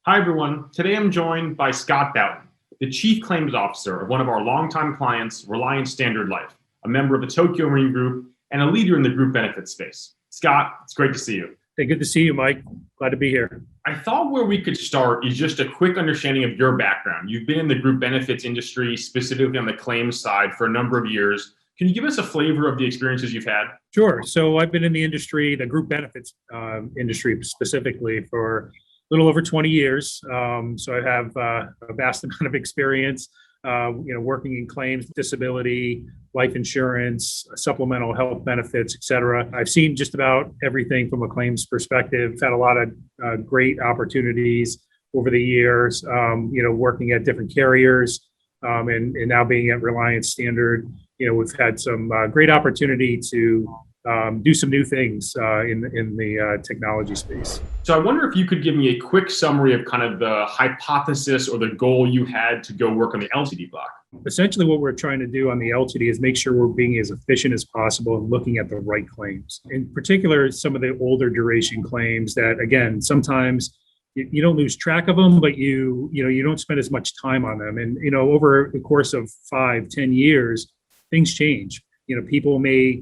Hi, everyone. Today I'm joined by Scott Boutin, the Chief Claims Officer of one of our longtime clients, Reliance Standard Life, a member of the Tokyo Marine Group and a leader in the group benefits space. Scott, it's great to see you. Hey, good to see you, Mike. Glad to be here. I thought where we could start is just a quick understanding of your background. You've been in the group benefits industry, specifically on the claims side, for a number of years. Can you give us a flavor of the experiences you've had? Sure. So I've been in the industry, the group benefits industry specifically, for a little over 20 years. So I have a vast amount of experience, working in claims, disability, life insurance, supplemental health benefits, et cetera. I've seen just about everything from a claims perspective. Had a lot of great opportunities over the years, working at different carriers, and now being at Reliance Standard. We've had some great opportunity to do some new things in the technology space. So I wonder if you could give me a quick summary of kind of the hypothesis or the goal you had to go work on the LTD block. Essentially, what we're trying to do on the LTD is make sure we're being as efficient as possible and looking at the right claims. In particular, some of the older duration claims that, again, sometimes you don't lose track of them, but you don't spend as much time on them. And, over the course of 5-10 years, things change. People may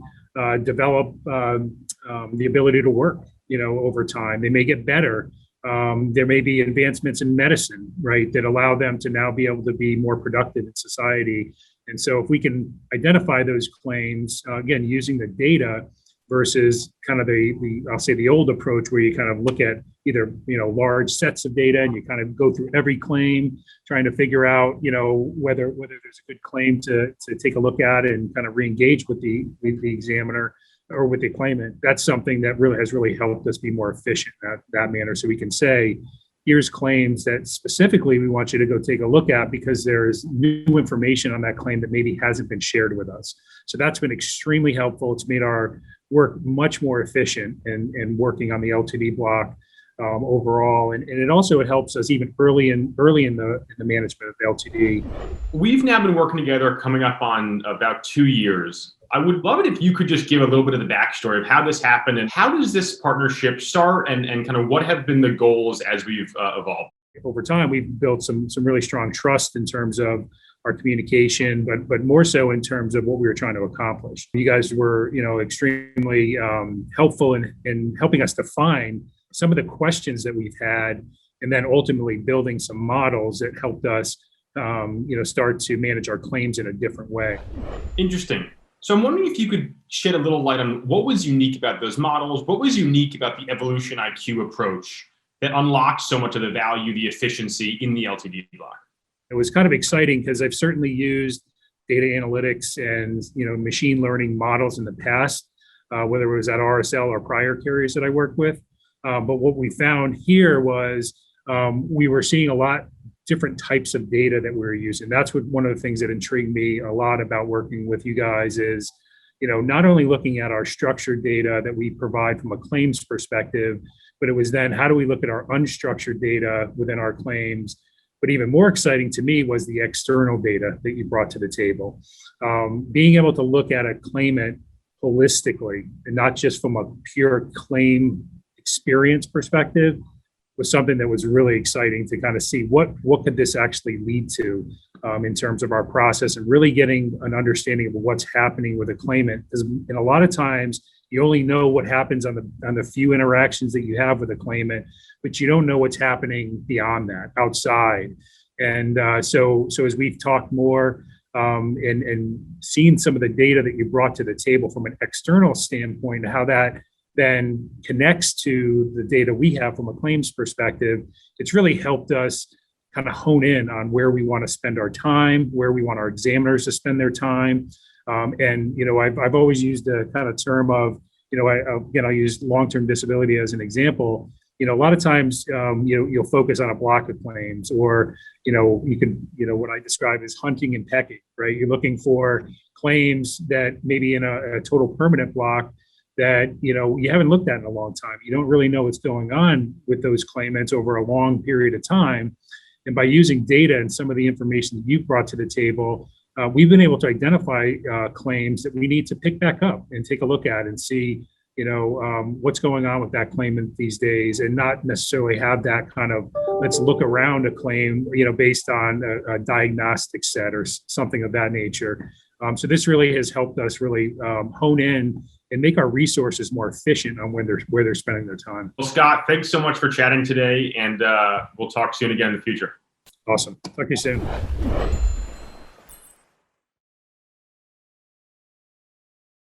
develop the ability to work, over time. They may get better. There may be advancements in medicine, right, that allow them to now be able to be more productive in society. And so if we can identify those claims, again, using the data versus kind of the old approach where you kind of look at either, large sets of data and you kind of go through every claim, trying to figure out, whether there's a good claim to take a look at and kind of re-engage with the examiner or with the claimant. That's something that has really helped us be more efficient in that manner. So we can say, here's claims that specifically we want you to go take a look at because there's new information on that claim that maybe hasn't been shared with us. So that's been extremely helpful. It's made our work much more efficient in working on the LTD block overall. And it helps us even early in the management of the LTD. We've now been working together coming up on about 2 years. I would love it if you could just give a little bit of the backstory of how this happened and how does this partnership start and kind of what have been the goals as we've evolved? Over time, we've built some really strong trust in terms of our communication, but more so in terms of what we were trying to accomplish. You guys were, extremely helpful in helping us define some of the questions that we've had, and then ultimately building some models that helped us, start to manage our claims in a different way. Interesting. So I'm wondering if you could shed a little light on what was unique about those models, what was unique about the EvolutionIQ approach that unlocked so much of the value, the efficiency in the LTD block. It was kind of exciting because I've certainly used data analytics and machine learning models in the past, whether it was at RSL or prior carriers that I worked with. But what we found here was we were seeing a lot different types of data that we were using. That's one of the things that intrigued me a lot about working with you guys is, not only looking at our structured data that we provide from a claims perspective, but it was then how do we look at our unstructured data within our claims. But even more exciting to me was the external data that you brought to the table. Being able to look at a claimant holistically and not just from a pure claim experience perspective was something that was really exciting to kind of see what could this actually lead to in terms of our process and really getting an understanding of what's happening with a claimant. Because in a lot of times you only know what happens on the few interactions that you have with a claimant, but you don't know what's happening beyond that, outside. And so as we've talked more and seen some of the data that you brought to the table from an external standpoint, how that then connects to the data we have from a claims perspective, it's really helped us kind of hone in on where we want to spend our time, where we want our examiners to spend their time. I've always used a kind of term of, I'll use long-term disability as an example. A lot of times, you'll focus on a block of claims, or, what I describe as hunting and pecking, right? You're looking for claims that maybe in a total permanent block that, you haven't looked at in a long time. You don't really know what's going on with those claimants over a long period of time. And by using data and some of the information that you've brought to the table, we've been able to identify claims that we need to pick back up and take a look at and see, what's going on with that claimant these days, and not necessarily have that kind of let's look around a claim, based on a diagnostic set or something of that nature. So this really has helped us really hone in and make our resources more efficient on where they're spending their time. Well, Scott, thanks so much for chatting today, and we'll talk soon again in the future. Awesome. Talk to you soon.